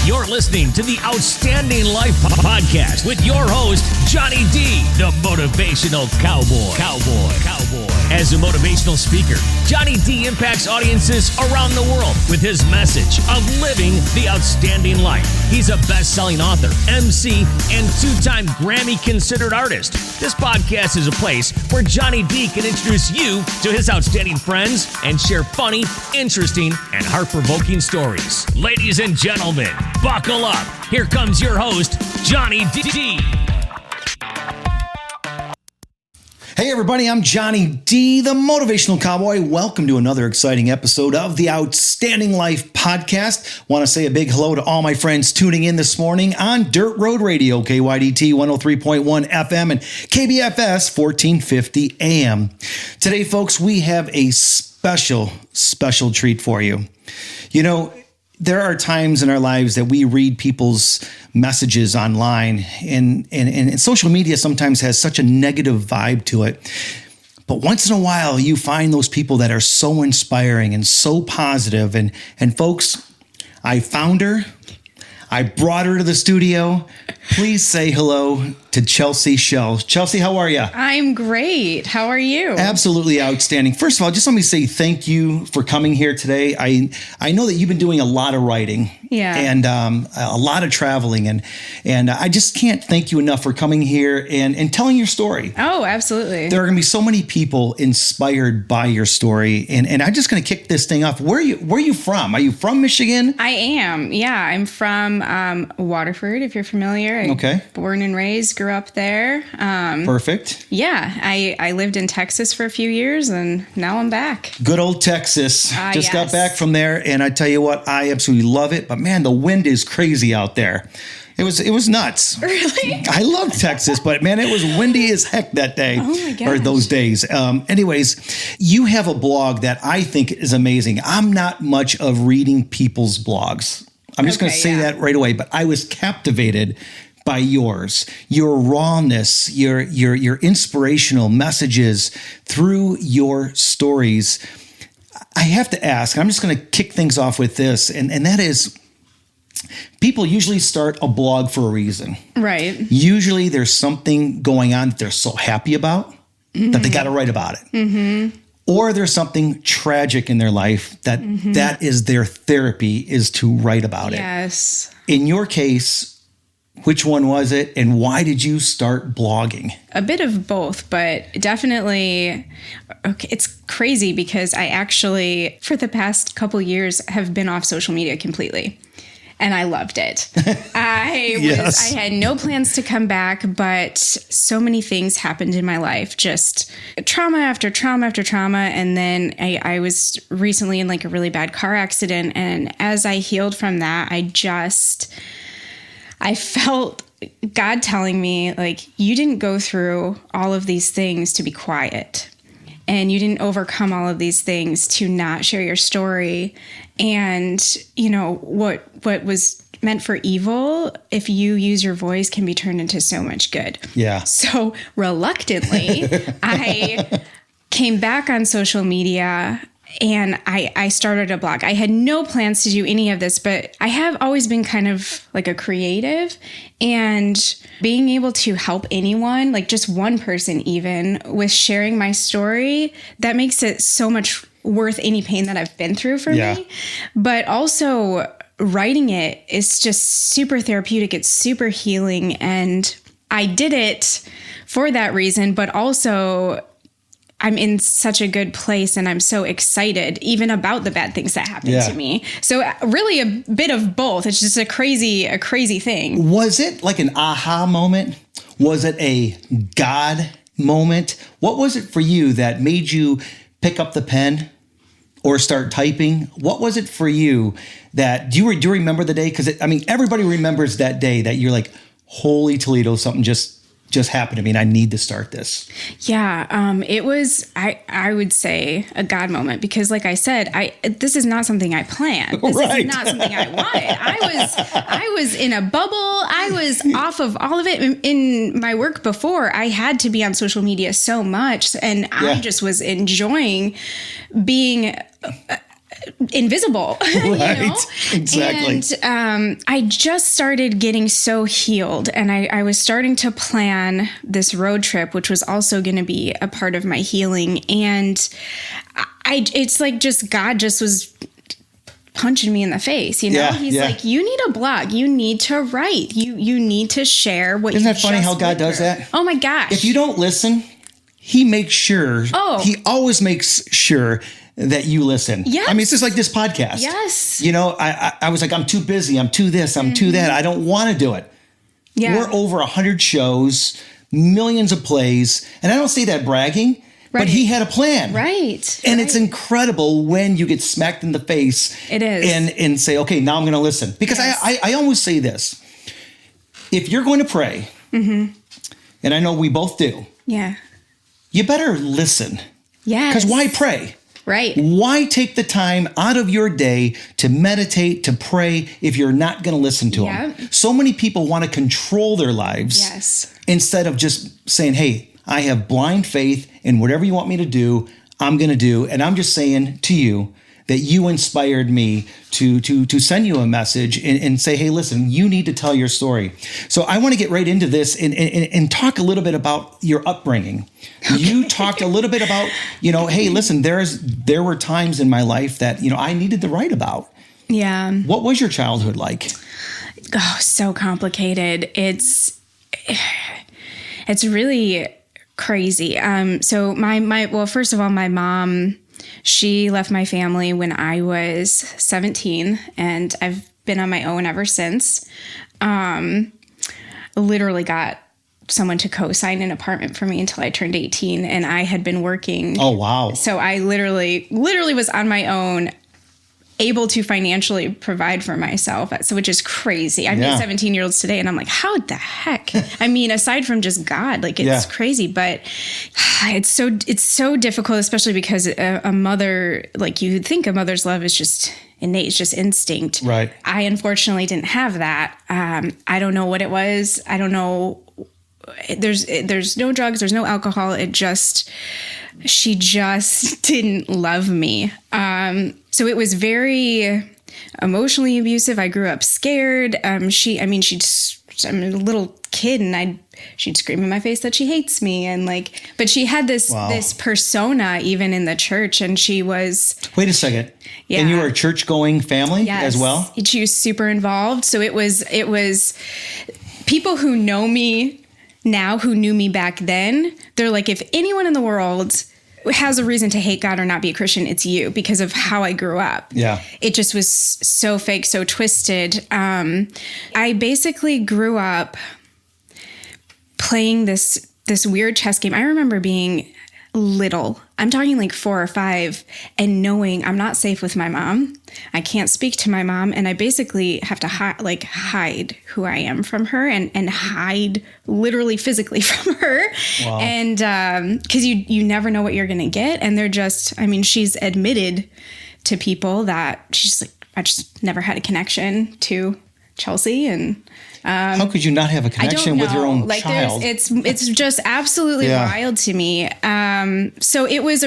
You're listening to the Outstanding Life Podcast with your host, Johnny D, the Motivational Cowboy. As a motivational speaker, Johnny D impacts audiences around the world with his message of living the outstanding life. He's a best-selling author, MC, and two-time Grammy-considered artist. This podcast is a place where Johnny D can introduce you to his outstanding friends and share funny, interesting, and heart-provoking stories. Ladies and gentlemen, buckle up. Here comes your host, Johnny D. Hey everybody, I'm Johnny D, the Motivational Cowboy. Welcome to another exciting episode of the Outstanding Life Podcast. Want to say a big hello to all my friends tuning in this morning on Dirt Road Radio, KYDT 103.1 FM and KBFS 1450 AM. Today, folks, we have a special treat for you. You know, there are times in our lives that we read people's messages online, and social media sometimes has such a negative vibe to it. But once in a while, you find those people that are so inspiring and so positive. And folks, I found her. I brought her to the studio. Please say hello to Chelsea Schell. Chelsea, how are you? I'm great. How are you? Absolutely outstanding. First of all, just let me say thank you for coming here today. I know that you've been doing a lot of writing, and a lot of traveling, and I just can't thank you enough for coming here and telling your story. Oh, absolutely. There are going to be so many people inspired by your story, and I'm just going to kick this thing off. Where are you from? Are you from Michigan? I am. Yeah, I'm from Waterford, if you're familiar. Okay. Born and raised, grew up there. Perfect. Yeah, I lived in Texas for a few years, and now I'm back. Good old Texas. Just got back from there, and I tell you what, I absolutely love it. But man, the wind is crazy out there. It was nuts. Really? I love Texas, but man, it was windy as heck that day. Oh my gosh. Or those days. Anyways, you have a blog that I think is amazing. I'm not much of reading people's blogs. I'm just going to say that right away, but I was captivated by yours, your rawness, your inspirational messages through your stories. I have to ask, I'm just going to kick things off with this, and that is, people usually start a blog for a reason. Right. Usually there's something going on that they're so happy about that they got to write about it. Mm-hmm. Or there's something tragic in their life that is their therapy, is to write about it. Yes. In your case, which one was it, and why did you start blogging? A bit of both, but definitely, it's crazy because I actually, for the past couple years, have been off social media completely. And I loved it. I had no plans to come back, but so many things happened in my life, just trauma after trauma after trauma. And then I was recently in like a really bad car accident. And as I healed from that, I felt God telling me, like, you didn't go through all of these things to be quiet. And you didn't overcome all of these things to not share your story. And, you know, what was meant for evil, if you use your voice, can be turned into so much good. Yeah. So reluctantly, I came back on social media and I started a blog. I had no plans to do any of this, but I have always been kind of like a creative, and being able to help anyone, like just one person even, with sharing my story, that makes it so much worth any pain that I've been through for me. But also writing it is just super therapeutic. It's super healing. And I did it for that reason, but also I'm in such a good place and I'm so excited even about the bad things that happened to me. So really a bit of both. It's just a crazy thing. Was it like an aha moment? Was it a God moment? What was it for you that made you pick up the pen or start typing? What was it for you that, do you remember the day? Because everybody remembers that day that you're like, holy Toledo, something just happened to me and I need to start this. Yeah. It was, I would say, a God moment, because like I said, this is not something I planned. This is not something I wanted. I was in a bubble. I was off of all of it. In my work before, I had to be on social media so much, and I just was enjoying being invisible. Right. You know? Exactly. And I just started getting so healed, and I was starting to plan this road trip, which was also going to be a part of my healing. And it's like just God just was punching me in the face, you know? Yeah, He's like, you need a blog. You need to write. You need to share what Isn't you that funny just how God went does through. that? Oh my gosh. If you don't listen, he makes sure, he always makes sure that you listen. Yes. I mean, it's just like this podcast. Yes. You know, I was like, I'm too busy. I'm too this. I'm too that. I don't want to do it. Yeah. We're over 100 shows, millions of plays. And I don't say that bragging, but he had a plan. Right. And it's incredible when you get smacked in the face. It is. And say, okay, now I'm going to listen. Because I always say this. If you're going to pray, and I know we both do, you better listen. Yes. Because why pray? Right. Why take the time out of your day to meditate, to pray, if you're not going to listen to them? So many people want to control their lives instead of just saying, hey, I have blind faith in whatever you want me to do, I'm going to do. And I'm just saying to you that you inspired me to send you a message and say, hey, listen, you need to tell your story. So I want to get right into this and talk a little bit about your upbringing. Okay. You talked a little bit about, you know, hey, listen, there were times in my life that, you know, I needed to write about. Yeah. What was your childhood like? Oh, so complicated. It's really crazy. So well, first of all, my mom, she left my family when I was 17, and I've been on my own ever since. Literally got someone to co-sign an apartment for me until I turned 18, and I had been working. Oh, wow. So I literally was on my own, able to financially provide for myself, so which is crazy. I meet 17-year-olds today and I'm like, how the heck? I mean, aside from just God, like it's crazy, but it's so difficult, especially because a mother, like you think a mother's love is just innate, it's just instinct. Right. I unfortunately didn't have that. I don't know what it was. I don't know. There's no drugs, there's no alcohol. She just didn't love me. So it was very emotionally abusive. I grew up scared. I'm a little kid, and she'd scream in my face that she hates me, and but she had this persona even in the church, and she was. Wait a second. Yeah. And you were a church-going family as well? She was super involved. So it was people who know me now, who knew me back then, they're like, if anyone in the world has a reason to hate God or not be a Christian, it's you, because of how I grew up. Yeah. It just was so fake, so twisted. I basically grew up playing this weird chess game. I remember being little. I'm talking like 4 or 5, and knowing I'm not safe with my mom. I can't speak to my mom, and I basically have to hide who I am from her, and hide literally physically from her. Wow. And because you never know what you're going to get, and they're just, I mean, she's admitted to people that she's like, I just never had a connection to Chelsea, and how could you not have a connection with your own child? It's just absolutely wild to me. So it was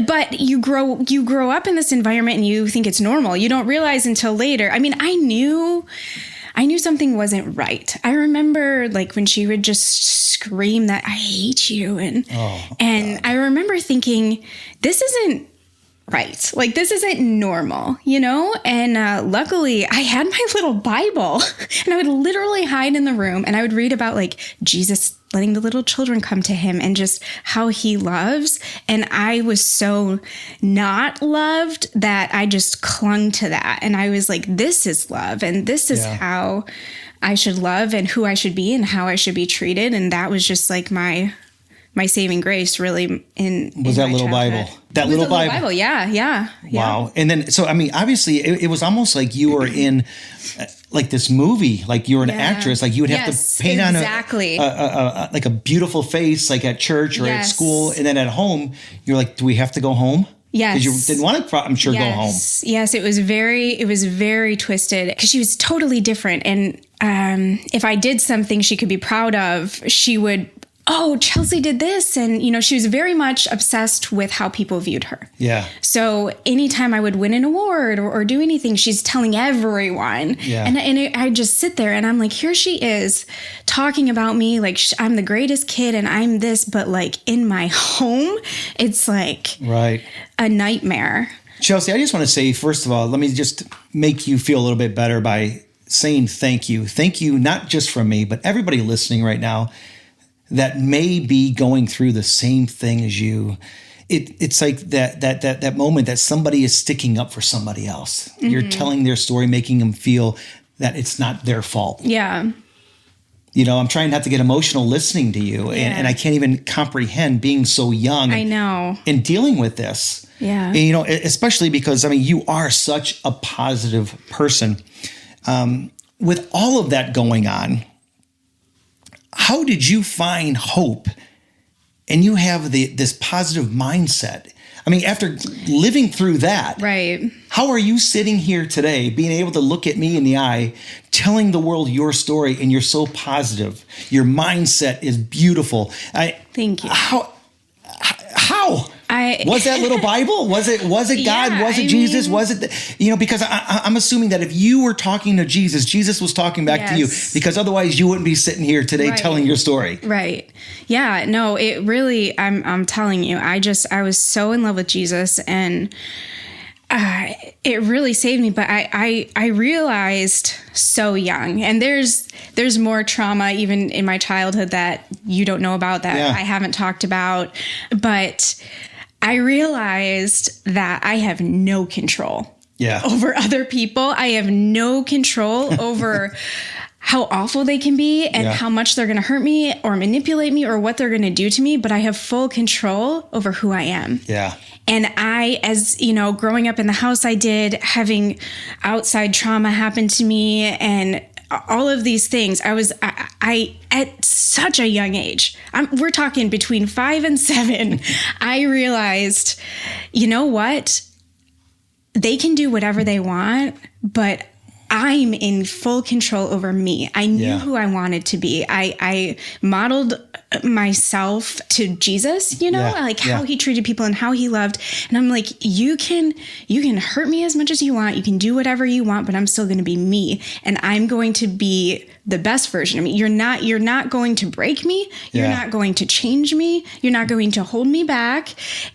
but you grow up in this environment and you think it's normal. You don't realize until later. I mean, I knew something wasn't right. I remember when she would just scream that I hate you, and I remember thinking, this isn't right. This isn't normal, you know? And luckily I had my little Bible, and I would literally hide in the room, and I would read about Jesus letting the little children come to him and just how he loves. And I was so not loved that I just clung to that. And I was like, this is love, and this is how I should love, and who I should be, and how I should be treated. And that was just my saving grace, really. Was that little Bible? That little Bible. Yeah. Wow. And then, so I mean, obviously, it was almost like you were in this movie, like you were an actress. Like you would have to paint on a beautiful face, like at church or at school, and then at home, you're like, do we have to go home? Yes. Because you didn't want to, I'm sure, go home. Yes, it was very twisted, because she was totally different. And if I did something she could be proud of, she would oh, Chelsea did this. And, she was very much obsessed with how people viewed her. Yeah. So anytime I would win an award or do anything, she's telling everyone. Yeah. And I just sit there and I'm like, here she is talking about me. Like I'm the greatest kid and I'm this, but like in my home, it's like a nightmare. Chelsea, I just want to say, first of all, let me just make you feel a little bit better by saying thank you. Thank you, not just from me, but everybody listening right now that may be going through the same thing as you. It's like that moment that somebody is sticking up for somebody else. Mm-hmm. You're telling their story, making them feel that it's not their fault. Yeah. I'm trying not to get emotional listening to you, and I can't even comprehend being so young. I know. And dealing with this. Yeah. And, especially because, you are such a positive person. With all of that going on, how did you find hope and you have this positive mindset? After living through that, right? How are you sitting here today, being able to look at me in the eye, telling the world your story, and you're so positive? Your mindset is beautiful. Thank you. How? Was that little Bible? Was it God? Yeah, was it Jesus? Was it, because I'm assuming that if you were talking to Jesus was talking back to you, because otherwise you wouldn't be sitting here today telling your story. Right. Yeah, no, it really, I'm telling you, I was so in love with Jesus and it really saved me. But I realized so young, and there's more trauma even in my childhood that you don't know about, that I haven't talked about. But I realized that I have no control over other people. I have no control over how awful they can be and how much they're going to hurt me or manipulate me or what they're going to do to me. But I have full control over who I am. Yeah. And as growing up in the house I did, having outside trauma happen to me and all of these things, I at such a young age, we're talking between 5 and 7, I realized, you know what? They can do whatever they want, but I'm in full control over me. I knew who I wanted to be. I modeled myself to Jesus, how he treated people and how he loved. And I'm like, you can hurt me as much as you want. You can do whatever you want, but I'm still going to be me. And I'm going to be the best version of me. You're not going to break me. You're not going to change me. You're not going to hold me back.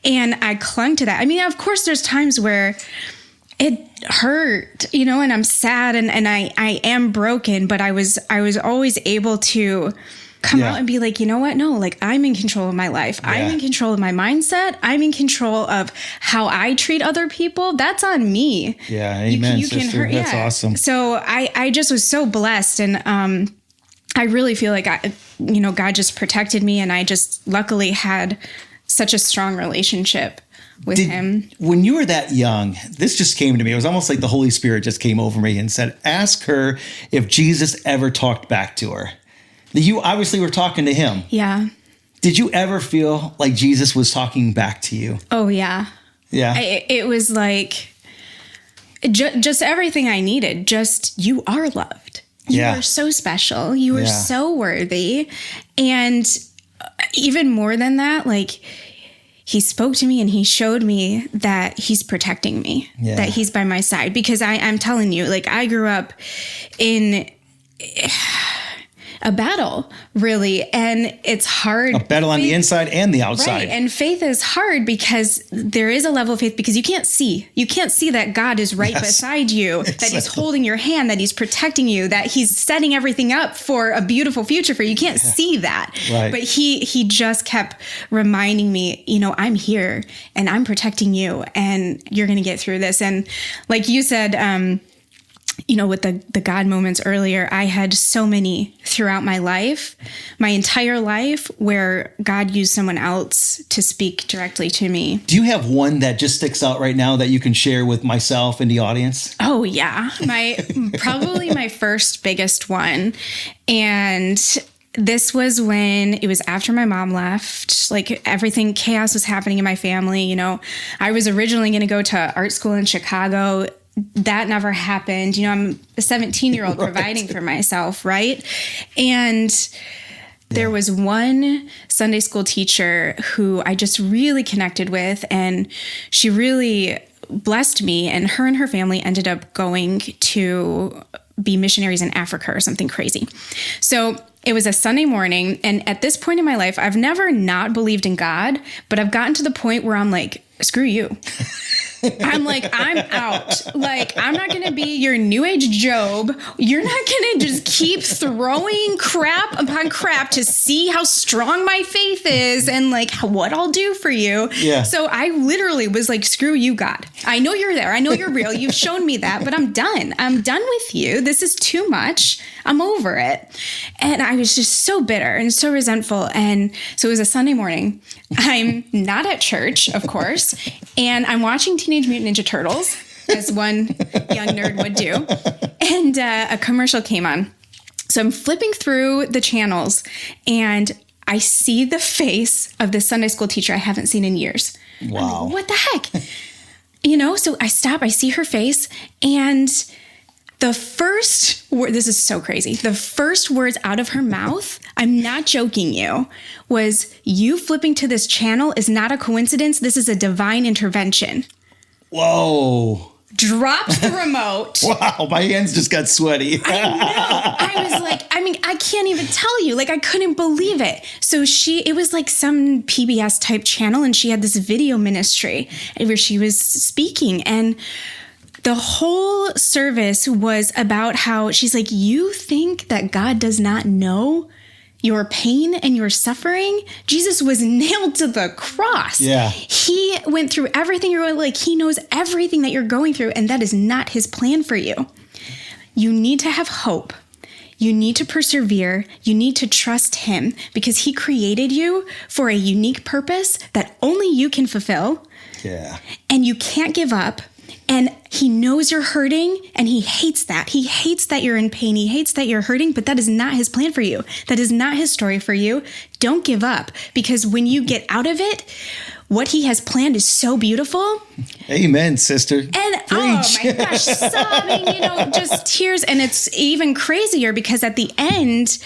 And I clung to that. Of course there's times where it hurt, and I'm sad and I am broken, but I was always able to come out and be like, you know what? No, like I'm in control of my life. I'm in control of my mindset. I'm in control of how I treat other people. That's on me. Yeah. Amen. You can hurt. That's awesome. So I just was so blessed. And, I really feel like God just protected me, and I just luckily had such a strong relationship with him. When you were that young, this just came to me. It was almost like the Holy Spirit just came over me and said, ask her if Jesus ever talked back to her. You obviously were talking to him. Yeah. Did you ever feel like Jesus was talking back to you? Oh, yeah. Yeah. It was like just everything I needed. Just, you are loved. You are so special. You are so worthy. And even more than that, like, he spoke to me and he showed me that he's protecting me, that he's by my side. Because I'm telling you, like, I grew up in a battle, really. And it's hard. A battle on the inside and the outside. Right. And faith is hard because there is a level of faith because you can't see. You can't see that God is right beside you, that he's holding your hand, that he's protecting you, that he's setting everything up for a beautiful future for you. You can't see that. Right. But he just kept reminding me, I'm here and I'm protecting you and you're going to get through this. And like you said, with the God moments earlier, I had so many throughout my life, my entire life, where God used someone else to speak directly to me. Do you have one that just sticks out right now that you can share with myself and the audience? Oh, yeah. Probably my first biggest one. And this was when it was after my mom left, like everything, chaos was happening in my family. I was originally going to go to art school in Chicago. That never happened. I'm a 17-year-old providing for myself, right? And There was one Sunday school teacher who I just really connected with, and she really blessed me, and her family ended up going to be missionaries in Africa or something crazy. So it was a Sunday morning, and at this point in my life, I've never not believed in God, but I've gotten to the point where I'm like, screw you. I'm like, I'm out. Like, I'm not going to be your new age Job. You're not going to just keep throwing crap upon crap to see how strong my faith is and like what I'll do for you. Yeah. So I literally was like, screw you, God. I know you're there. I know you're real. You've shown me that, but I'm done. I'm done with you. This is too much. I'm over it. And I was just so bitter and so resentful. And so it was a Sunday morning. I'm not at church, of course, and I'm watching Teenage Mutant Ninja Turtles, as one young nerd would do, and a commercial came on. So I'm flipping through the channels, and I see the face of this Sunday school teacher I haven't seen in years. Wow. Like, what the heck? So I stop, I see her face, and the first word, this is so crazy. The first words out of her mouth, I'm not joking you, was, you flipping to this channel is not a coincidence. This is a divine intervention. Whoa. Dropped the remote. Wow. My hands just got sweaty. I know. I was like, I can't even tell you. Like, I couldn't believe it. So it was like some PBS type channel, and she had this video ministry where she was speaking, and the whole service was about how she's like, you think that God does not know your pain and your suffering? Jesus was nailed to the cross. Yeah. He went through everything you're like, he knows everything that you're going through, and that is not his plan for you. You need to have hope. You need to persevere. You need to trust him because he created you for a unique purpose that only you can fulfill. Yeah. And you can't give up. And he knows you're hurting, and he hates that. He hates that you're in pain. He hates that you're hurting, but that is not his plan for you. That is not his story for you. Don't give up, because when you get out of it, what he has planned is so beautiful. Amen, sister. And Preach. oh my gosh, sobbing, just tears. And it's even crazier because at the end,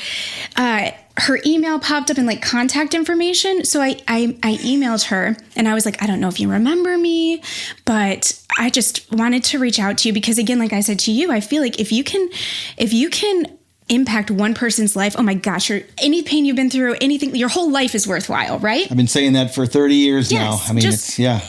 her email popped up in like contact information. So I emailed her, and I was like, I don't know if you remember me, but I just wanted to reach out to you because, again, like I said to you, I feel like if you can impact one person's life, oh my gosh, any pain you've been through, anything, your whole life is worthwhile, right? I've been saying that for 30 years now. I mean,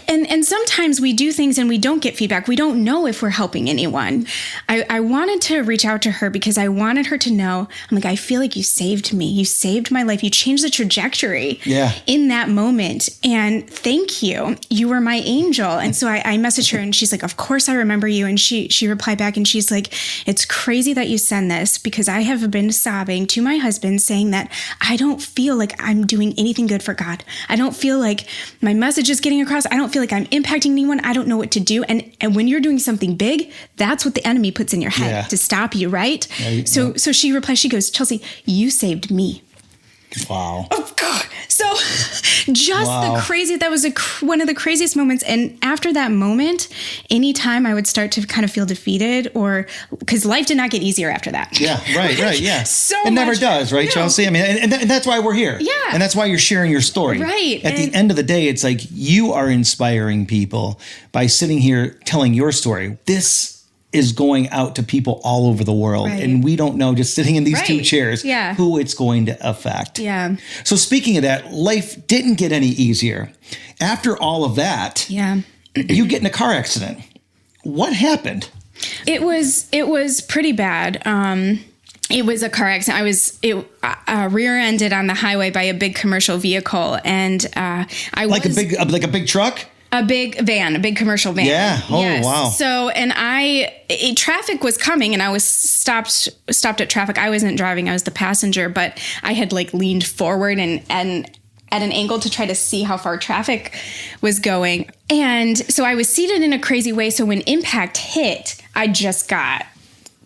And sometimes we do things and we don't get feedback. We don't know if we're helping anyone. I wanted to reach out to her because I wanted her to know, I'm like, I feel like you saved me. You saved my life. You changed the trajectory in that moment. And thank you. You were my angel. And so I messaged her, and she's like, of course I remember you. And she replied back, and she's like, it's crazy that you send this because I have been sobbing to my husband saying that I don't feel like I'm doing anything good for God. I don't feel like my message is getting across. I don't feel like I'm impacting anyone. I don't know what to do. And when you're doing something big, that's what the enemy puts in your head to stop you, right? So she replies, she goes, Chelsea, you saved me. Wow. Oh, God. So the crazy, that was one of the craziest moments. And after that moment, anytime I would start to kind of feel defeated, or because life did not get easier after that. Yeah, right. Yeah. So it never does, right, Chelsea? I mean, and that's why we're here. Yeah. And that's why you're sharing your story. Right. At the end of the day, it's like you are inspiring people by sitting here telling your story. This is going out to people all over the world. Right. And we don't know, just sitting in these two chairs, who it's going to affect. Yeah. So speaking of that, life didn't get any easier. After all of that, you get in a car accident. What happened? It was pretty bad. It was a car accident. I was rear-ended on the highway by a big commercial vehicle, and a big truck. A big van, a big commercial van. Yeah. Oh, yes. Wow. So, and traffic was coming, and I was stopped at traffic. I wasn't driving; I was the passenger. But I had like leaned forward and at an angle to try to see how far traffic was going. And so I was seated in a crazy way. So when impact hit, I just got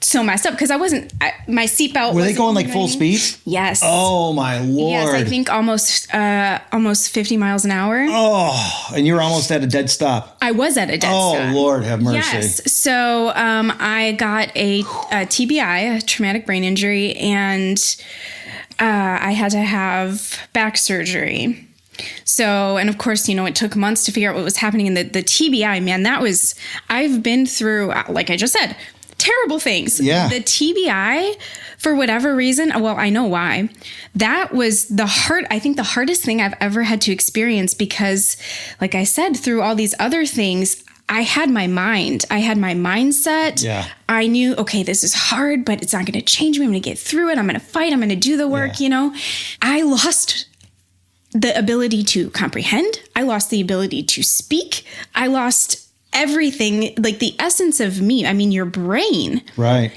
so messed up because my seatbelt. Were they going like full speed? Yes. Oh my Lord. Yes, I think almost 50 miles an hour. Oh, and you were almost at a dead stop. I was at a dead stop. Oh Lord, have mercy. Yes. So I got a TBI, a traumatic brain injury, and I had to have back surgery. So, and of course, it took months to figure out what was happening. And the TBI, man, I've been through, like I just said, terrible things. Yeah. The TBI, for whatever reason, well, I know why. That was I think the hardest thing I've ever had to experience because, like I said, through all these other things, I had my mind. I had my mindset. Yeah. I knew, okay, this is hard, but it's not going to change me. I'm going to get through it. I'm going to fight. I'm going to do the work, I lost the ability to comprehend. I lost the ability to speak. I lost everything, like the essence of me. I mean, your brain. Right.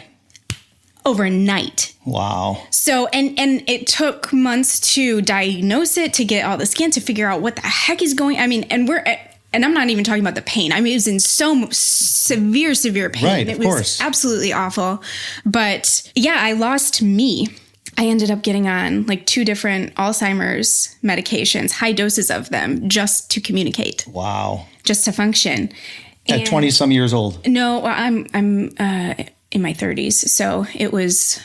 Overnight. Wow. So, and it took months to diagnose it, to get all the scans, to figure out what the heck is going. I mean, and I'm not even talking about the pain. I mean, it was in so severe pain. Right, it of was course. Absolutely awful. But yeah, I lost me. I ended up getting on like 2 different Alzheimer's medications, high doses of them, just to communicate. Wow. Just to function. At 20 some years old. No, I'm in my 30s. So it was,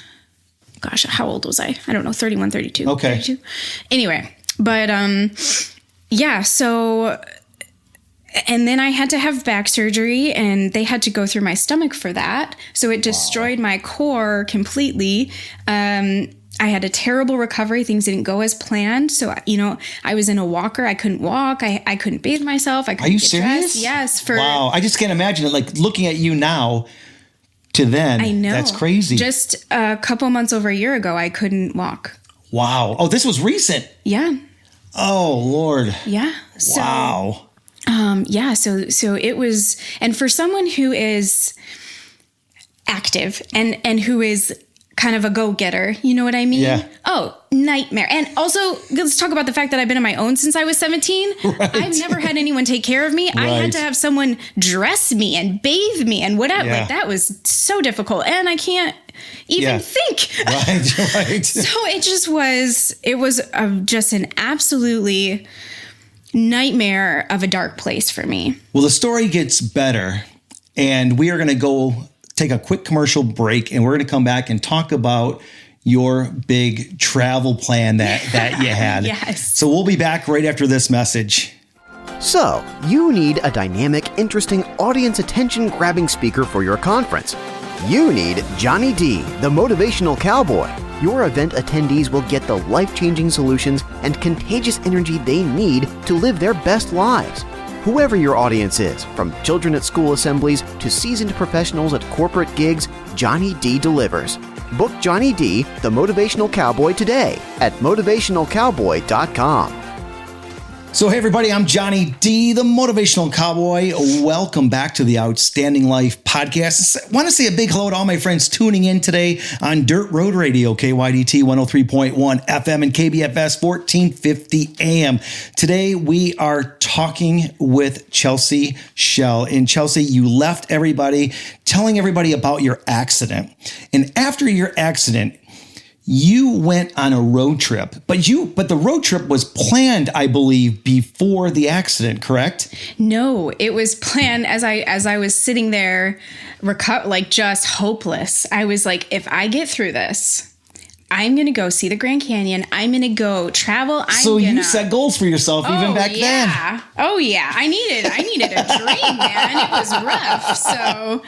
gosh, how old was I? I don't know, 31, 32. Okay. 32. Anyway, but yeah, so, and then I had to have back surgery and they had to go through my stomach for that. So it destroyed my core completely. I had a terrible recovery. Things didn't go as planned. So, I was in a walker. I couldn't walk. I couldn't bathe myself. I couldn't Are you get serious? dressed. Yes. Wow. I just can't imagine it. Like looking at you now to then. I know. That's crazy. Just a couple months over a year ago, I couldn't walk. Wow. Oh, this was recent. Yeah. Oh, Lord. Yeah. So, wow. yeah. So it was, and for someone who is active and who is kind of a go-getter, you know what I mean? Yeah. Oh, nightmare. And also, let's talk about the fact that I've been on my own since I was 17. Right. I've never had anyone take care of me. I Right. had to have someone dress me and bathe me and whatever. Yeah. Like, that was so difficult. And I can't even think. Right. So it was just an absolutely nightmare of a dark place for me. Well, the story gets better, and we are going to go take a quick commercial break, and we're going to come back and talk about your big travel plan that you had. Yes. So we'll be back right after this message. So, you need a dynamic, interesting, audience attention-grabbing speaker for your conference. You need Johnny D, the Motivational Cowboy. Your event attendees will get the life-changing solutions and contagious energy they need to live their best lives. Whoever your audience is, from children at school assemblies to seasoned professionals at corporate gigs, Johnny D delivers. Book Johnny D, the Motivational Cowboy, today at motivationalcowboy.com. So, hey, everybody, I'm Johnny D, the Motivational Cowboy. Welcome back to the Outstanding Life podcast. I want to say a big hello to all my friends tuning in today on Dirt Road Radio, KYDT 103.1 FM and KBFS 1450 AM. Today, we are talking with Chelsea Schell. And Chelsea, you left everybody telling everybody about your accident. And after your accident, you went on a road trip, but the road trip was planned, I believe, before the accident, correct? No, it was planned as I was sitting there, just hopeless. I was like, if I get through this, I'm going to go see the Grand Canyon. I'm going to go travel. You set goals for yourself even back then. Oh yeah. I needed a dream, man. It was rough. So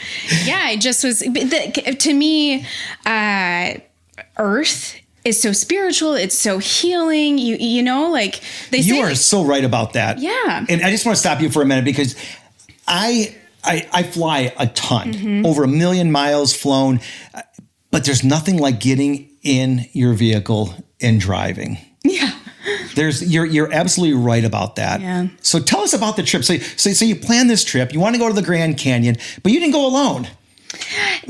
yeah, it just was, to me, Earth is so spiritual. It's so healing. You know, like they say. You are so right about that. Yeah. And I just want to stop you for a minute because I fly a ton, over 1 million miles flown, but there's nothing like getting in your vehicle and driving. Yeah. You're absolutely right about that. Yeah. So tell us about the trip. So you planned this trip. You want to go to the Grand Canyon, but you didn't go alone.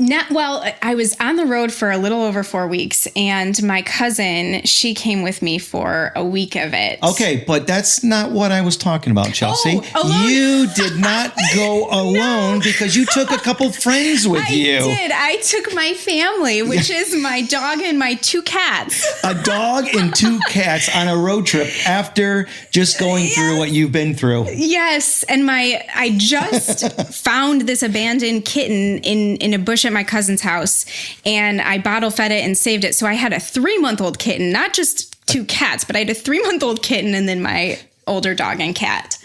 I was on the road for a little over 4 weeks, and my cousin, she came with me for a week of it. Okay, but that's not what I was talking about, Chelsea. Oh, alone? You did not go alone because you took a couple friends with you. I did. I took my family, which is my dog and my 2 cats. A dog and 2 cats on a road trip after just going through what you've been through. Yes, and I just found this abandoned kitten in in a bush at my cousin's house, and I bottle fed it and saved it. So I had a 3-month-old kitten, not just 2 cats, but I had a 3-month-old kitten and then my older dog and cat.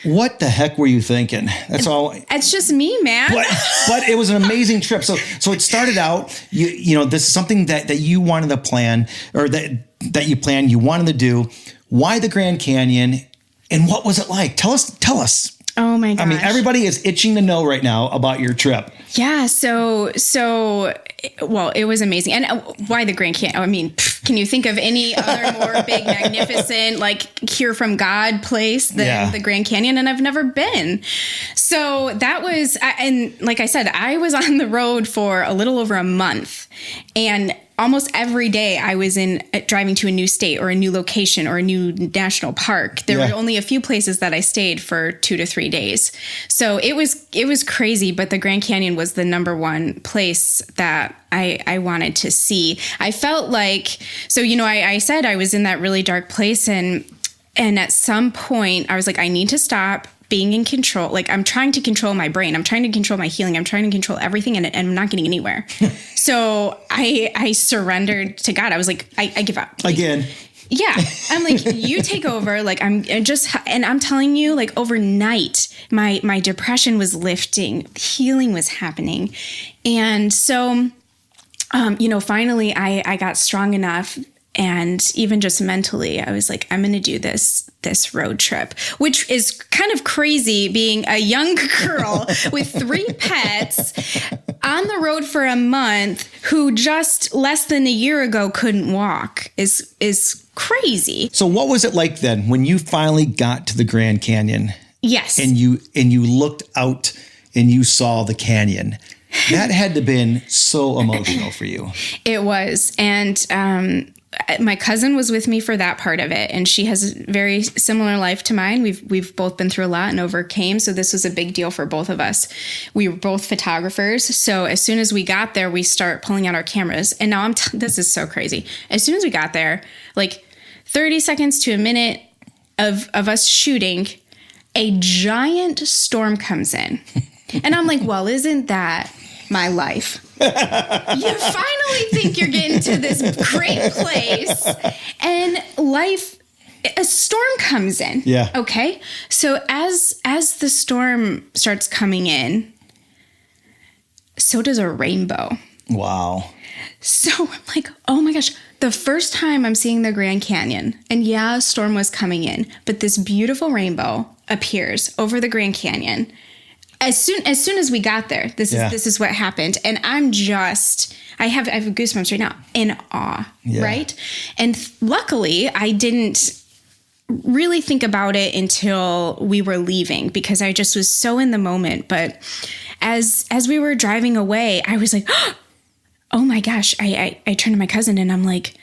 What the heck were you thinking? That's all. It's just me, man. But it was an amazing trip. So it started out, you know, this is something that you wanted to plan, or that you planned, you wanted to do. Why the Grand Canyon, and what was it like? Tell us. Oh my gosh. I mean, everybody is itching to know right now about your trip. Yeah. So, well, it was amazing. And why the Grand Canyon? I mean, can you think of any other more big, magnificent, like hear from God place than the Grand Canyon? And I've never been. So that was, and like I said, I was on the road for a little over a month, and almost every day I was driving to a new state or a new location or a new national park. There were only a few places that I stayed for 2 to 3 days. So it was crazy, but the Grand Canyon was the number one place that I wanted to see. I felt like, so, you know, I said I was in that really dark place, and at some point I was like, I need to stop being in control. Like, I'm trying to control my brain. I'm trying to control my healing. I'm trying to control everything, and I'm not getting anywhere. So I surrendered to God. I was like, I give up. Again. Yeah. I'm like, you take over. Like, I'm telling you, like, overnight, my depression was lifting, healing was happening. And so, you know, finally I got strong enough. And even just mentally, I was like, I'm going to do this road trip, which is kind of crazy, being a young girl with 3 pets on the road for a month, who just less than a year ago couldn't walk, is crazy. So what was it like then when you finally got to the Grand Canyon? Yes. And you looked out and you saw the canyon. That had to have been so emotional for you. It was. And my cousin was with me for that part of it, and she has a very similar life to mine. We've both been through a lot and overcame, so this was a big deal for both of us. We were both photographers, so as soon as we got there, we start pulling out our cameras. And now this is so crazy. As soon as we got there, like 30 seconds to a minute of us shooting, a giant storm comes in. And I'm like, well, isn't that my life? You finally think you're getting to this great place, and a storm comes in. Yeah. Okay. So as the storm starts coming in, so does a rainbow. Wow. So I'm like, oh my gosh, the first time I'm seeing the Grand Canyon, and a storm was coming in, but this beautiful rainbow appears over the Grand Canyon. As soon as we got there, this is what happened. And I have goosebumps right now, in awe, right? And luckily, I didn't really think about it until we were leaving, because I just was so in the moment. But as we were driving away, I was like, oh my gosh, I turned to my cousin and I'm like,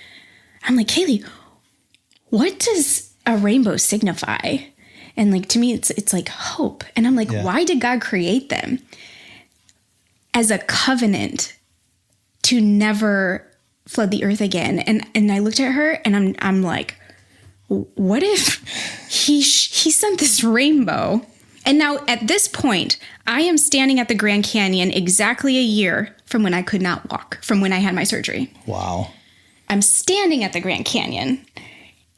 Kaylee, what does a rainbow signify? And like, to me, it's like hope. And I'm like, why did God create them? As a covenant to never flood the earth again. And I looked at her and I'm like, what if he sent this rainbow? And now at this point, I am standing at the Grand Canyon exactly a year from when I could not walk, from when I had my surgery. Wow. I'm standing at the Grand Canyon.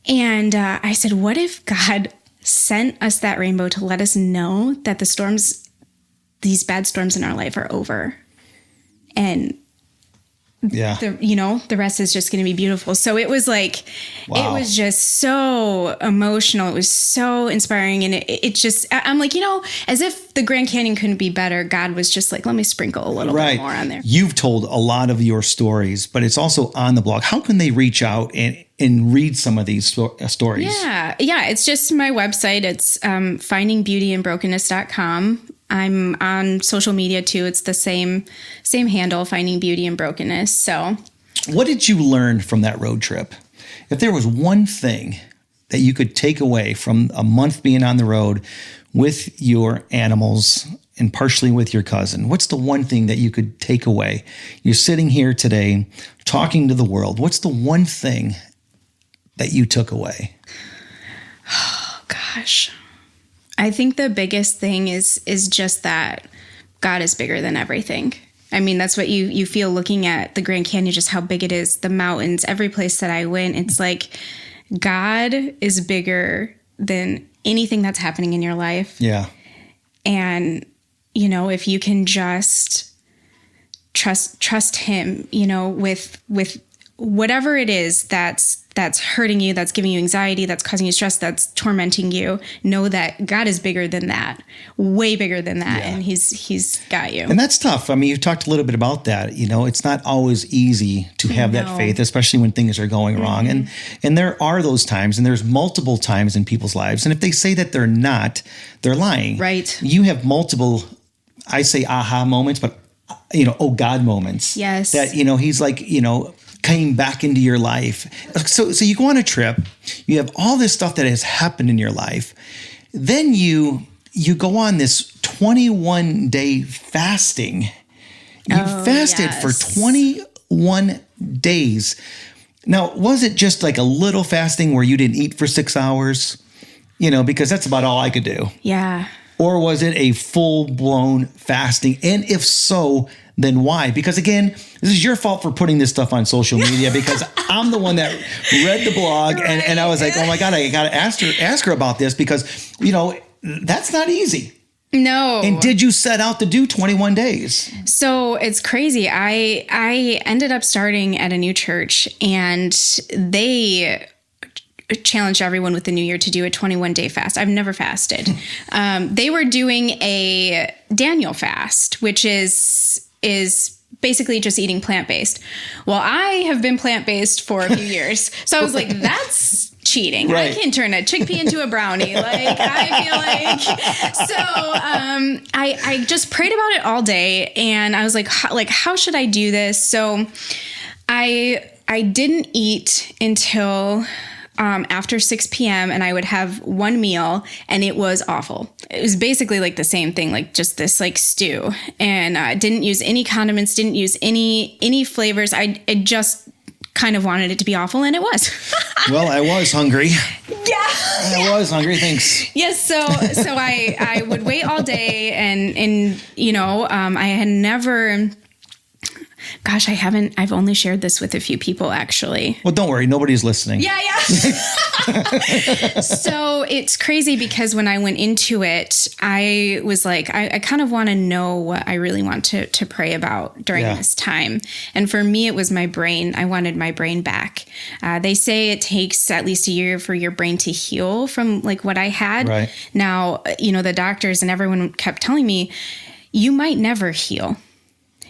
And I said, what if God sent us that rainbow to let us know that these bad storms in our life are over, and the rest is just going to be beautiful. So it was like, It was just so emotional. It was so inspiring. And it just, I'm like, as if the Grand Canyon couldn't be better, God was just like, let me sprinkle a little bit more on there. You've told a lot of your stories, but it's also on the blog. How can they reach out and read some of these stories? Yeah. It's just my website. It's findingbeautyandbrokenness.com. I'm on social media too. It's the same handle, Finding Beauty and Brokenness. So, what did you learn from that road trip? If there was one thing that you could take away from a month being on the road with your animals and partially with your cousin, what's the one thing that you could take away? You're sitting here today talking to the world. What's the one thing that you took away? Oh, gosh. I think the biggest thing is just that God is bigger than everything. I mean, that's what you feel looking at the Grand Canyon, just how big it is, the mountains, every place that I went. It's like God is bigger than anything that's happening in your life. Yeah. And, you know, if you can just trust him, you know, with whatever it is that's hurting you, that's giving you anxiety, that's causing you stress, that's tormenting you, know that God is bigger than that, way bigger than that. Yeah. And he's got you. And that's tough. I mean, you talked a little bit about that. You know, it's not always easy to have that faith, especially when things are going wrong. And there are those times, and there's multiple times in people's lives. And if they say that they're not, they're lying. Right. You have multiple, I say aha moments, but, you know, oh God moments. Yes. That, you know, he's like, you know, came back into your life. So you go on a trip, you have all this stuff that has happened in your life. Then you go on this 21-day fasting. You fasted for 21 days. Now, was it just like a little fasting where you didn't eat for 6 hours? You know, because that's about all I could do. Yeah. Or was it a full-blown fasting? And if so, then why? Because again, this is your fault for putting this stuff on social media, because I'm the one that read the blog and I was like, oh my God, I got to ask her about this, because, you know, that's not easy. No. And did you set out to do 21 days? So it's crazy. I ended up starting at a new church, and they challenged everyone with the new year to do a 21-day fast. I've never fasted. They were doing a Daniel fast, which is basically just eating plant-based. Well, I have been plant-based for a few years. So I was like, that's cheating. Right. I can turn a chickpea into a brownie. Like, I feel like, so I just prayed about it all day, and I was like, how should I do this? So I didn't eat until after 6 p.m. and I would have one meal, and it was awful. It was basically like the same thing, like just this like stew, and didn't use any condiments, didn't use any flavors. I just kind of wanted it to be awful, and it was. Well, I was hungry. Yeah. I was hungry. Thanks. Yes. So I would wait all day, and you know, I had never. Gosh, I've only shared this with a few people, actually. Well, don't worry. Nobody's listening. Yeah. So it's crazy, because when I went into it, I was like, I kind of want to know what I really want to pray about during this time. And for me, it was my brain. I wanted my brain back. They say it takes at least a year for your brain to heal from like what I had. Right. Now, you know, the doctors and everyone kept telling me, you might never heal.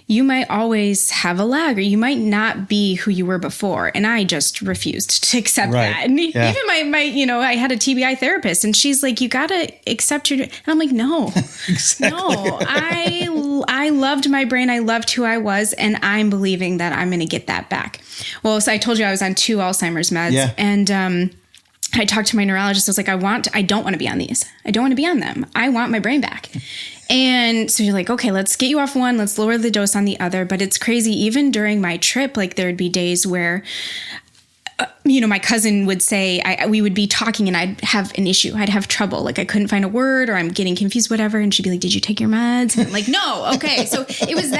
You might always have a lag, or you might not be who you were before. And I just refused to accept that. And even my, you know, I had a TBI therapist, and she's like, you got to accept your, and I'm like, no, no, I loved my brain. I loved who I was. And I'm believing that I'm going to get that back. Well, so I told you I was on 2 Alzheimer's meds. Yeah. And, I talked to my neurologist. I was like, I don't want to be on these. I don't want to be on them. I want my brain back. And so you're like, okay, let's get you off one. Let's lower the dose on the other. But it's crazy. Even during my trip, like there'd be days where, you know, my cousin would say, we would be talking and I'd have an issue. I'd have trouble. Like I couldn't find a word, or I'm getting confused, whatever. And she'd be like, did you take your meds? And I'm like, no. Okay. So it was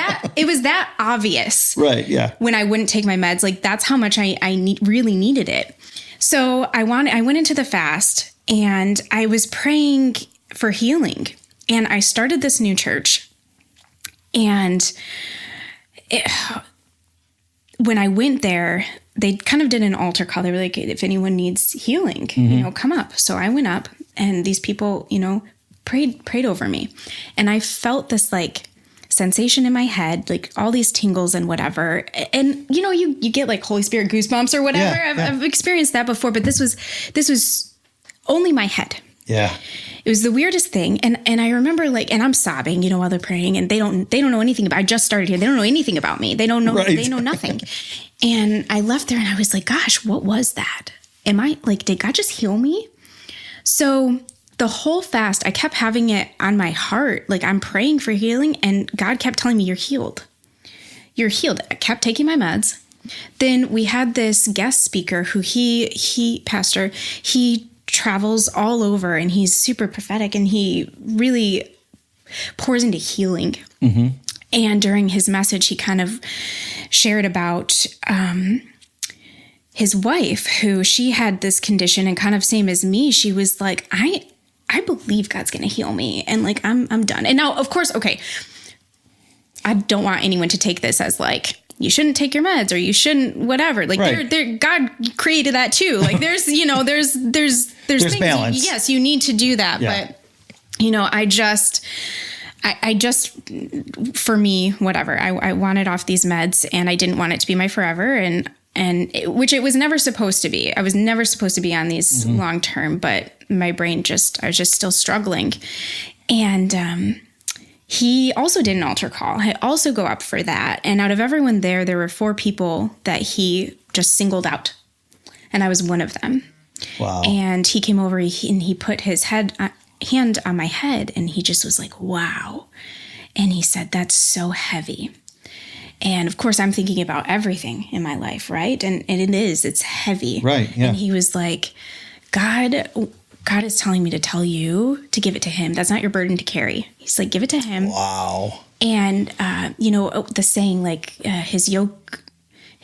that obvious. Right. Yeah. When I wouldn't take my meds, like that's how much I really needed it. So I went into the fast, and I was praying for healing, and I started this new church, and when I went there, they kind of did an altar call. They were like, if anyone needs healing, you know, come up. So I went up, and these people, you know, prayed over me, and I felt this like sensation in my head, like all these tingles and whatever. And, you know, you get like Holy Spirit goosebumps or whatever. Yeah, I've experienced that before, but this was only my head. Yeah. It was the weirdest thing. And I remember like, and I'm sobbing, you know, while they're praying, and they don't know anything about, I just started here. They don't know anything about me. They don't know, They know nothing. And I left there, and I was like, gosh, what was that? Am I like, did God just heal me? So the whole fast, I kept having it on my heart. Like I'm praying for healing, and God kept telling me, you're healed. You're healed. I kept taking my meds. Then we had this guest speaker who pastor, he travels all over, and he's super prophetic, and he really pours into healing. Mm-hmm. And during his message, he kind of shared about his wife, who she had this condition and kind of same as me. She was like, I believe God's going to heal me. And like, I'm done. And now, of course, okay, I don't want anyone to take this as like, you shouldn't take your meds or you shouldn't, whatever. Like God created that too. Like there's things, balance. Yes, you need to do that. Yeah. But I just, for me, whatever, I wanted off these meds and I didn't want it to be my forever. Which it was never supposed to be. I was never supposed to be on these long term, but my brain I was just still struggling. And, he also did an altar call. I also go up for that. And out of everyone there were 4 people that he just singled out. And I was one of them. Wow. And he came over and he put his hand on my head and he just was like, wow. And he said, that's so heavy. And of course, I'm thinking about everything in my life, right? And it's heavy. Right, yeah. And he was like, God is telling me to tell you to give it to him. That's not your burden to carry. He's like, give it to him. Wow. And, the saying like his yoke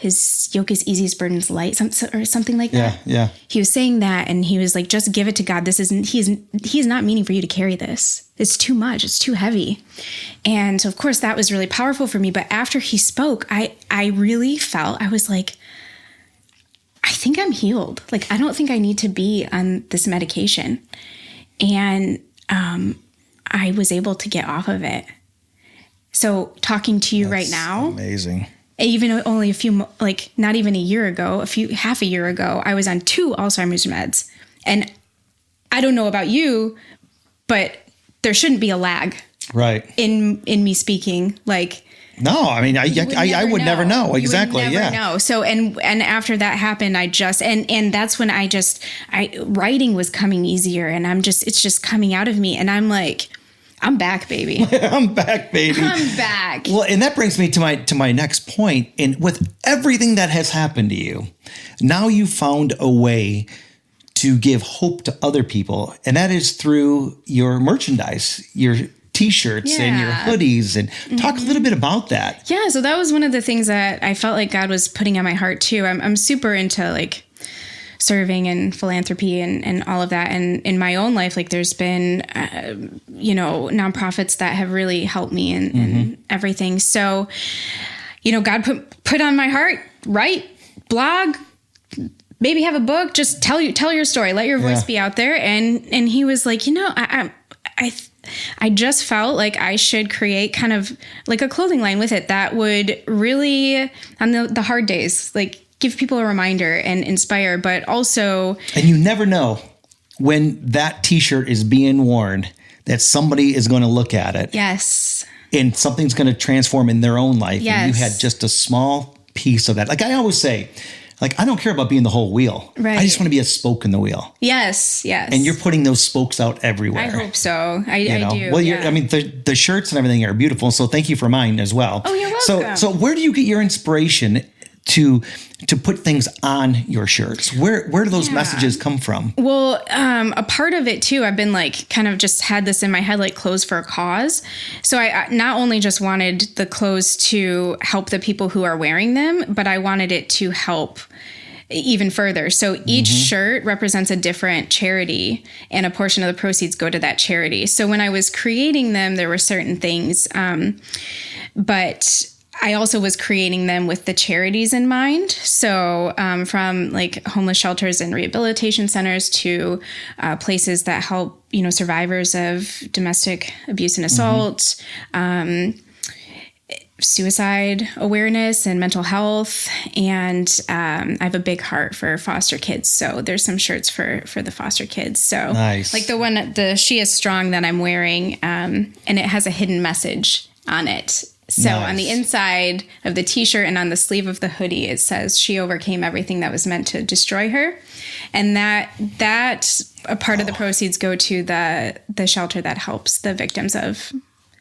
is easy, his burden is light, or something like that. Yeah. He was saying that and he was like, just give it to God. He's not meaning for you to carry this. It's too much. It's too heavy. And so of course that was really powerful for me. But after he spoke, I really felt, I was like, I think I'm healed. Like, I don't think I need to be on this medication. And I was able to get off of it. So talking to you right now, amazing. Even only not even a year ago, half a year ago, I was on 2 Alzheimer's meds. And I don't know about you, but there shouldn't be a lag. Right. In me speaking, like, no, I mean, I would never know. Exactly. You would never know. So, and after that happened, and that's when writing was coming easier and it's just coming out of me. And I'm like, I'm back, baby. I'm back, baby. I'm back. Well, and that brings me to my next point. And with everything that has happened to you, now you found a way to give hope to other people. And that is through your merchandise, your T-shirts and your hoodies, and talk a little bit about that. Yeah. So that was one of the things that I felt like God was putting on my heart too. I'm super into like serving and philanthropy and all of that. And in my own life, like there's been, nonprofits that have really helped me and everything. So, God put on my heart, write, blog, maybe have a book, just tell your story, let your voice be out there. And he was like, I just felt like I should create kind of like a clothing line with it that would really, on the hard days, like give people a reminder and inspire, but also. And you never know when that T-shirt is being worn that somebody is going to look at it. Yes. And something's going to transform in their own life. Yes. And you had just a small piece of that. Like I always say, like, I don't care about being the whole wheel. Right. I just want to be a spoke in the wheel. Yes. And you're putting those spokes out everywhere. I hope so. I do. Well, I mean, the shirts and everything are beautiful. So thank you for mine as well. Oh, you're welcome. So where do you get your inspiration to put things on your shirts? Where do those messages come from? Well, a part of it too, I've been like kind of just had this in my head, like clothes for a cause. So I not only just wanted the clothes to help the people who are wearing them, but I wanted it to help even further. So each shirt represents a different charity and a portion of the proceeds go to that charity. So when I was creating them, there were certain things, but I also was creating them with the charities in mind. So from like homeless shelters and rehabilitation centers to places that help, survivors of domestic abuse and assault, suicide awareness and mental health. And I have a big heart for foster kids. So there's some shirts for the foster kids. So nice. Like the one, the She Is Strong that I'm wearing, and it has a hidden message on it. So on the inside of the T-shirt and on the sleeve of the hoodie, it says she overcame everything that was meant to destroy her. And that a part of the proceeds go to the shelter that helps the victims of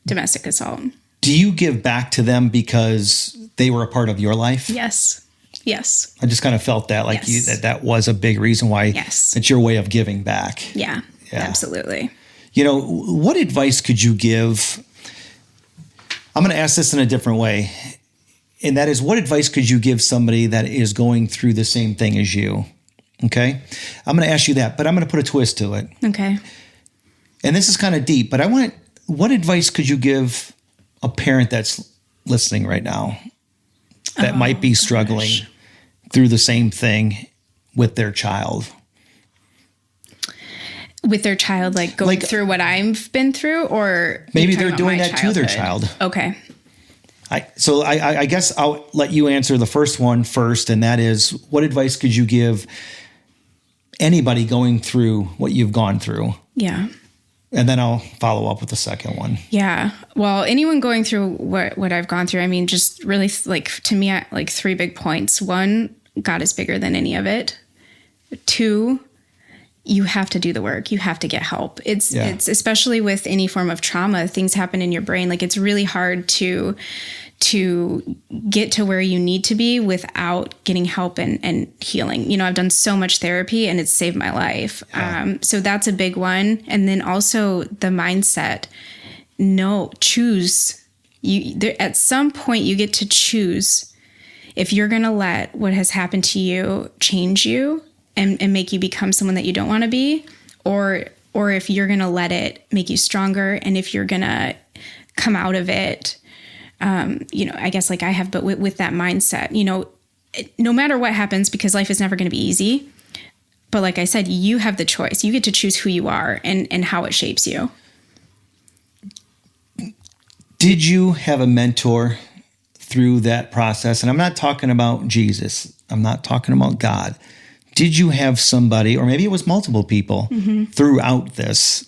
domestic assault. Do you give back to them because they were a part of your life? Yes. I just kind of felt that like that was a big reason why it's your way of giving back. Yeah, absolutely. What advice could you give I'm going to ask this in a different way. And that is, what advice could you give somebody that is going through the same thing as you? Okay. I'm going to ask you that, but I'm going to put a twist to it. Okay. And this is kind of deep, but what advice could you give a parent that's listening right now that might be struggling through the same thing with their child? With their child, like going through what I've been through, or maybe they're doing that to their child. Okay. I guess I'll let you answer the first one first. And that is, what advice could you give anybody going through what you've gone through? Yeah. And then I'll follow up with the second one. Yeah. Well, anyone going through what I've gone through, I mean, just really, like, to me, like 3 big points. 1, God is bigger than any of it. 2, you have to do the work. You have to get help. It's especially with any form of trauma, things happen in your brain. Like, it's really hard to get to where you need to be without getting help and healing. You know, I've done so much therapy and it's saved my life. Yeah. So that's a big one. And then also the mindset. No, choose. At some point you get to choose if you're going to let what has happened to you change you and make you become someone that you don't want to be, or if you're going to let it make you stronger, and if you're going to come out of it, you know, I guess like I have, but with that mindset, you know, no matter what happens, because life is never going to be easy. But like I said, you have the choice. You get to choose who you are and how it shapes you. Did you have a mentor through that process? And I'm not talking about Jesus. I'm not talking about God. Did you have somebody, or maybe it was multiple people throughout this,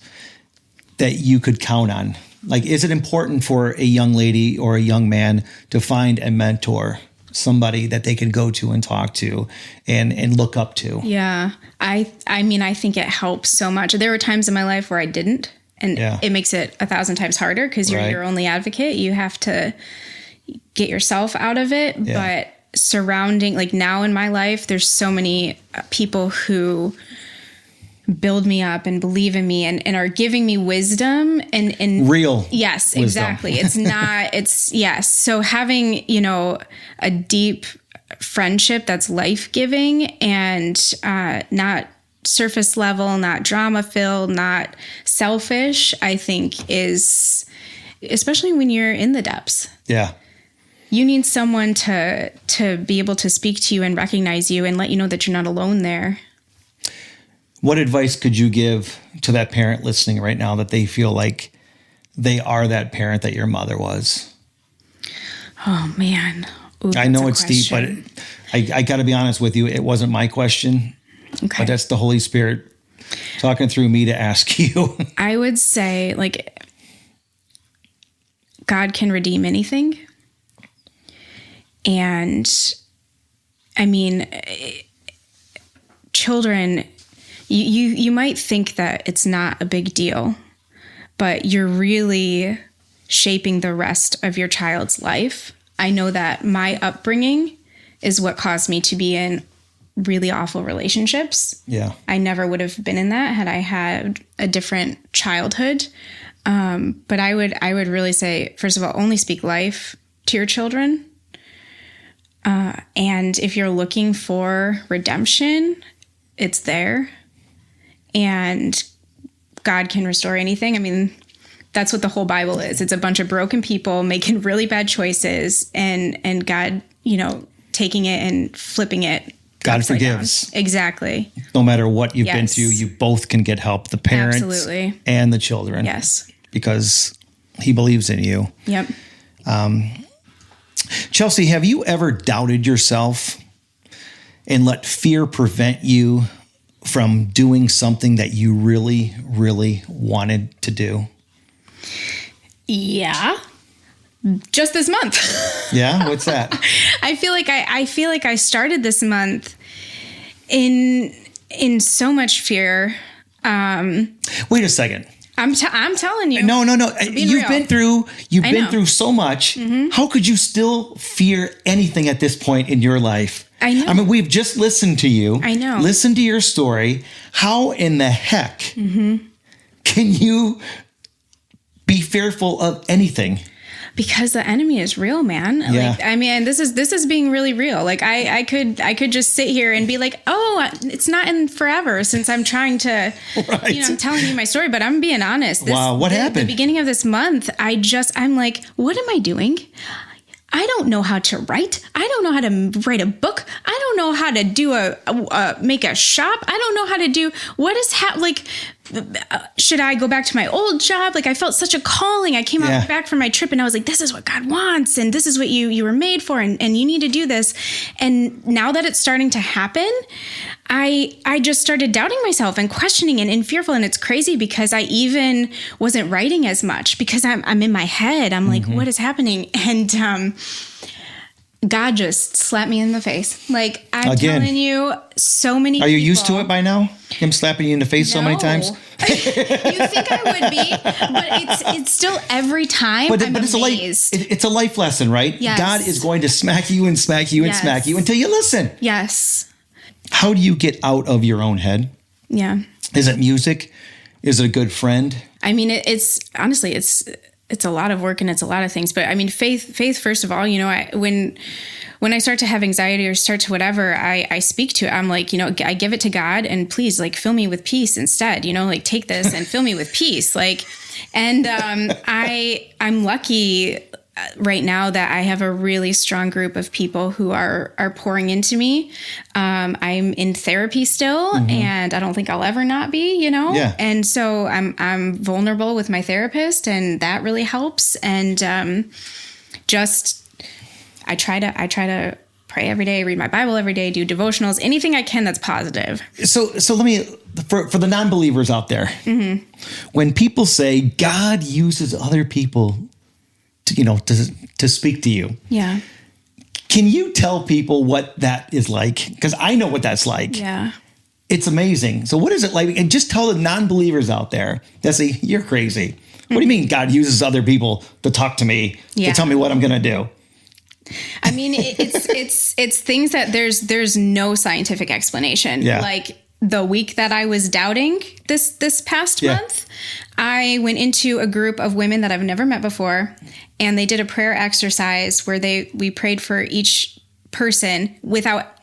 that you could count on? Like, is it important for a young lady or a young man to find a mentor, somebody that they can go to and talk to and look up to? Yeah. I mean, I think it helps so much. There were times in my life where I didn't, and it makes it 1,000 times harder because you're your only advocate. You have to get yourself out of it. Yeah. But surrounding, like now in my life, there's so many people who build me up and believe in me and are giving me wisdom and real. Yes, wisdom. Exactly. It's not, yes. So having, you know, a deep friendship that's life-giving and not surface level, not drama filled, not selfish, I think is, especially when you're in the depths. Yeah. You need someone to be able to speak to you and recognize you and let you know that you're not alone there. What advice could you give to that parent listening right now that they feel like they are that parent that your mother was? Oh, man. Ooh, I know it's question. Deep, but I got to be honest with you. It wasn't my question. Okay. But that's the Holy Spirit talking through me to ask you. I would say, like, God can redeem anything. And I mean, children, you might think that it's not a big deal, but you're really shaping the rest of your child's life. I know that my upbringing is what caused me to be in really awful relationships. Yeah. I never would have been in that had I had a different childhood. But I would really say, first of all, only speak life to your children. And if you're looking for redemption, it's there. And God can restore anything. I mean, that's what the whole Bible is. It's a bunch of broken people making really bad choices and God, you know, taking it and flipping it. God forgives. Down. Exactly. No matter what you've been through, you both can get help, the parents Absolutely. And the children. Yes. Because he believes in you. Yep. Chelsea, have you ever doubted yourself and let fear prevent you from doing something that you really, really wanted to do? Yeah. Just this month. Yeah? What's that? I feel like I started this month in so much fear. Wait a second. I'm telling you. No. You've been through so much. Mm-hmm. How could you still fear anything at this point in your life? I know. I mean, we've just listened to you. I know. Listen to your story. How in the heck can you be fearful of anything? Because the enemy is real, man. Yeah. Like, I mean, this is being really real. Like I could just sit here and be like, oh, it's not in forever since I'm trying to, Right. I'm telling you my story, but I'm being honest. Wow, what happened? The beginning of this month, I'm like, what am I doing? I don't know how to write. I don't know how to write a book. I don't know how to do make a shop. I don't know how to do should I go back to my old job? Like I felt such a calling. I came back from my trip and I was like, this is what God wants. And this is what you were made for. And you need to do this. And now that it's starting to happen, I just started doubting myself and questioning and fearful. And it's crazy because I even wasn't writing as much because I'm in my head. I'm like, what is happening? And, God just slapped me in the face. Like I'm telling you, so many people. Are you used to it by now? Him slapping you in the face so many times? You think I would be, but it's still every time I'm amazed. It's a life lesson, right? Yes. God is going to smack you and smack you and smack you until you listen. Yes. How do you get out of your own head? Yeah. Is it music? Is it a good friend? I mean, it's honestly, it's a lot of work and it's a lot of things, but I mean, faith, first of all, when I start to have anxiety or start to whatever, I speak to it. I'm like, I give it to God and please like fill me with peace instead, like take this and fill me with peace. Like, and, I'm lucky right now that I have a really strong group of people who are pouring into me. I'm in therapy still, and I don't think I'll ever not be, Yeah. And so I'm vulnerable with my therapist, and that really helps. And I try to pray every day, read my Bible every day, do devotionals, anything I can that's positive. So let me, for the non-believers out there, when people say God uses other people to speak to you. Yeah. Can you tell people what that is like? Because I know what that's like. Yeah. It's amazing. So what is it like? And just tell the non-believers out there that say, you're crazy. What do you mean God uses other people to talk to me, to tell me what I'm going to do? I mean, it's things that there's no scientific explanation. Yeah. Like the week that I was doubting this past month, I went into a group of women that I've never met before, and they did a prayer exercise where we prayed for each person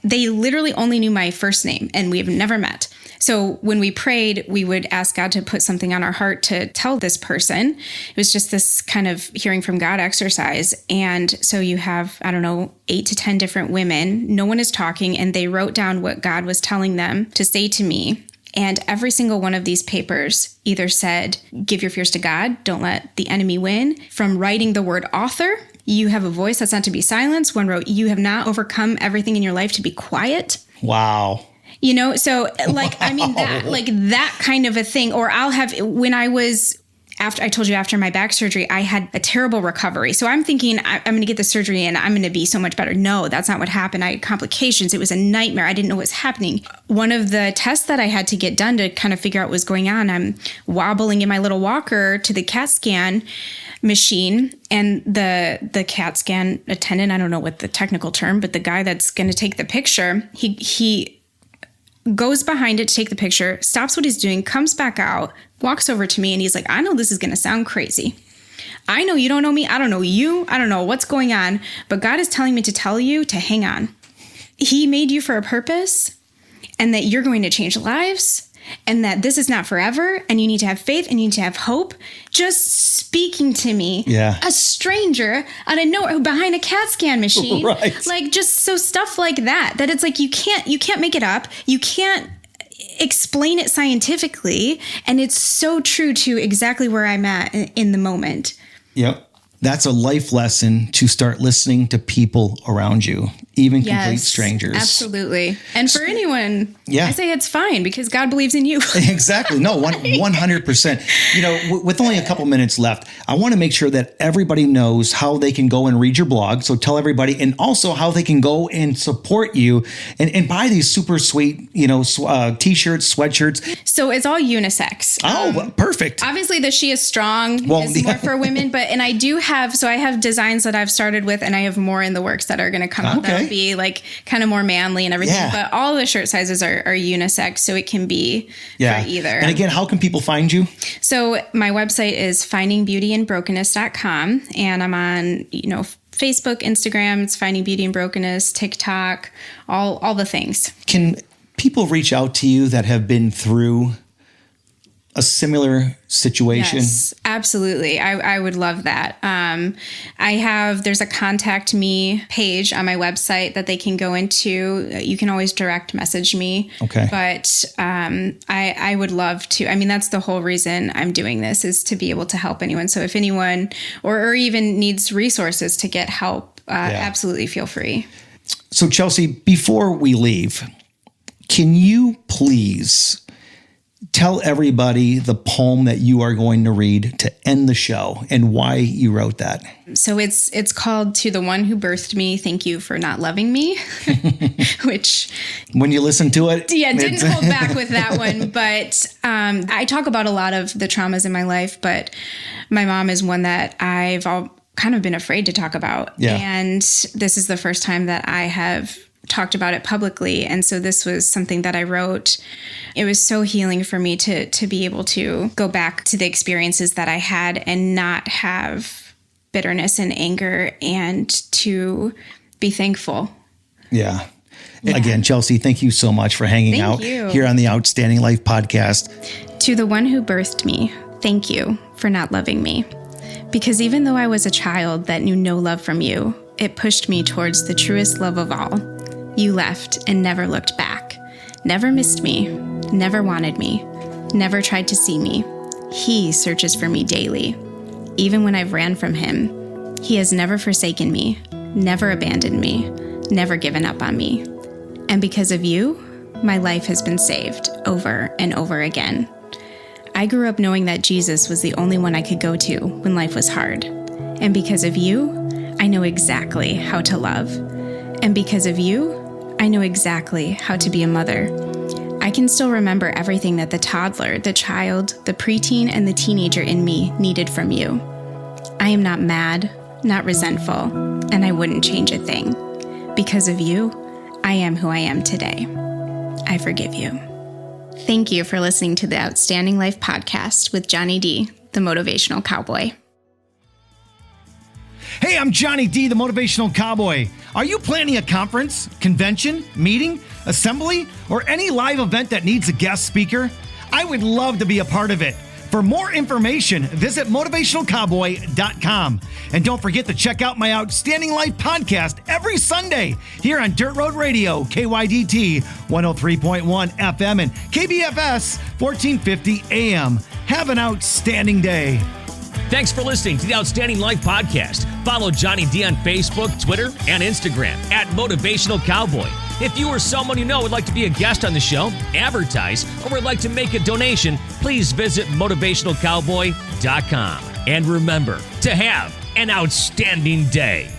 they literally only knew my first name, and we have never met. So when we prayed, we would ask God to put something on our heart to tell this person. It was just this kind of hearing from God exercise. And so you have, 8 to 10 different women. No one is talking, and they wrote down what God was telling them to say to me. And every single one of these papers either said, give your fears to God, don't let the enemy win. From writing the word author, you have a voice that's not to be silenced. One wrote, you have not overcome everything in your life to be quiet. Wow. So like, I mean, that kind of a thing. Or I'll have, after my back surgery, I had a terrible recovery. So I'm thinking I'm going to get the surgery and I'm going to be so much better. No, that's not what happened. I had complications. It was a nightmare. I didn't know what was happening. One of the tests that I had to get done to kind of figure out what was going on, I'm wobbling in my little walker to the CAT scan machine, and the CAT scan attendant, I don't know what the technical term, but the guy that's going to take the picture, he goes behind it to take the picture, stops what he's doing, comes back out, walks over to me, and he's like, I know this is going to sound crazy. I know you don't know me. I don't know you. I don't know what's going on, but God is telling me to tell you to hang on. He made you for a purpose, and that you're going to change lives, and that this is not forever, and you need to have faith and you need to have hope. Just speaking to me, a stranger out of nowhere behind a CAT scan machine, right. Like just so stuff like that it's like you can't make it up. You can't explain it scientifically, and it's so true to exactly where I'm at in the moment. Yep. That's a life lesson to start listening to people around you, even complete strangers. Absolutely. And for anyone, I say it's fine because God believes in you. Exactly. No, 100%. With only a couple minutes left, I want to make sure that everybody knows how they can go and read your blog. So tell everybody, and also how they can go and support you and buy these super sweet, t-shirts, sweatshirts. So it's all unisex. Oh, perfect. Obviously the She Is Strong is more for women, and I do have have designs that I've started with, and I have more in the works that are going to come out that'll be like kind of more manly and everything. Yeah. But all the shirt sizes are unisex, so it can be for either. And again, how can people find you? So my website is findingbeautyinbrokenness.com, and I'm on, Facebook, Instagram, it's Finding Beauty in Brokenness, TikTok, all the things. Can people reach out to you that have been through a similar situation? Yes, absolutely. I would love that. There's a contact me page on my website that they can go into. You can always direct message me. Okay. But I would love to. I mean, that's the whole reason I'm doing this, is to be able to help anyone. So if anyone or even needs resources to get help, absolutely feel free. So Chelsea, before we leave, can you please tell everybody the poem that you are going to read to end the show and why you wrote that? So it's called To the One Who Birthed Me, Thank You for Not Loving Me, which... When you listen to it... Yeah, didn't hold back with that one. But I talk about a lot of the traumas in my life, but my mom is one that I've kind of been afraid to talk about. Yeah. And this is the first time that I have talked about it publicly. And so this was something that I wrote. It was so healing for me to be able to go back to the experiences that I had and not have bitterness and anger, and to be thankful. Yeah. Again, Chelsea, thank you so much for hanging out here on the Outstanding Life podcast. To the one who birthed me, thank you for not loving me. Because even though I was a child that knew no love from you, it pushed me towards the truest love of all. You left and never looked back. Never missed me, never wanted me, never tried to see me. He searches for me daily. Even when I've ran from him, he has never forsaken me, never abandoned me, never given up on me. And because of you, my life has been saved over and over again. I grew up knowing that Jesus was the only one I could go to when life was hard. And because of you, I know exactly how to love. And because of you, I know exactly how to be a mother. I can still remember everything that the toddler, the child, the preteen, and the teenager in me needed from you. I am not mad, not resentful, and I wouldn't change a thing. Because of you, I am who I am today. I forgive you. Thank you for listening to the Outstanding Life podcast with Johnny D, the Motivational Cowboy. Hey, I'm Johnny D, the Motivational Cowboy. Are you planning a conference, convention, meeting, assembly, or any live event that needs a guest speaker? I would love to be a part of it. For more information, visit motivationalcowboy.com. And don't forget to check out my Outstanding Life podcast every Sunday here on Dirt Road Radio, KYDT 103.1 FM and KBFS 1450 AM. Have an outstanding day. Thanks for listening to the Outstanding Life podcast. Follow Johnny D on Facebook, Twitter, and Instagram at Motivational Cowboy. If you or someone you know would like to be a guest on the show, advertise, or would like to make a donation, please visit motivationalcowboy.com. And remember to have an outstanding day.